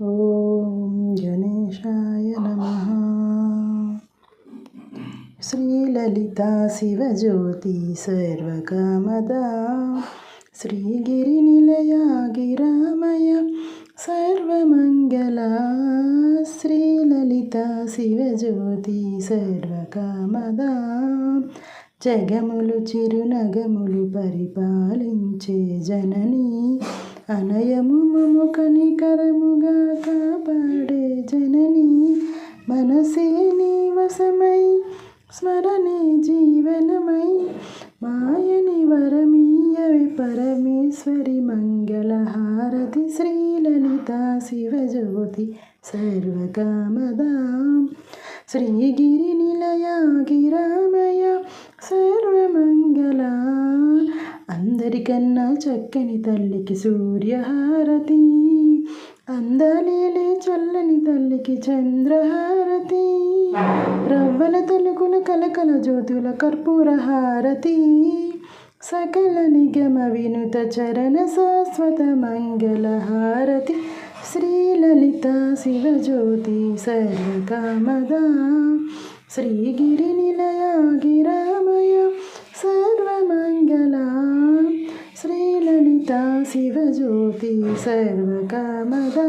ఓం గణేశాయ నమః. శ్రీలలితా శివజ్యోతి సర్వకామదా శ్రీగిరినిలయా గిరామయ సర్వమంగళా. శ్రీలలితా శివజ్యోతి సర్వకామదా జగములు చిరునగములు పరిపాలించే జనని అనయము మము కనికరముగా కాపాడే జనని. మనసే నీ వశమై స్మరణే జీవనమై మాయని వరమీయవి పరమేశ్వరి మంగళహారతి. శ్రీలలితా శివజ్యోతి సర్వకామదా శ్రీగిరి నిలయా గిరామయ సర్వమంగళా. అందరికన్నా చక్కని తల్లికి సూర్యహారతి, అందాలేలే చల్లని తల్లికి చంద్రహారతి, రవ్వల తలుకుల కలకల జ్యోతుల కర్పూర హారతి. సకల నిగమ వినుత చరణ శాశ్వత మంగళ హారతి. శ్రీలలితా శివజ్యోతి సర్వకామదా శ్రీగిరి నిలయా గిరామయ సర్వమంగళా. శ్రీలలితా శివజ్యోతి సర్వకామదా.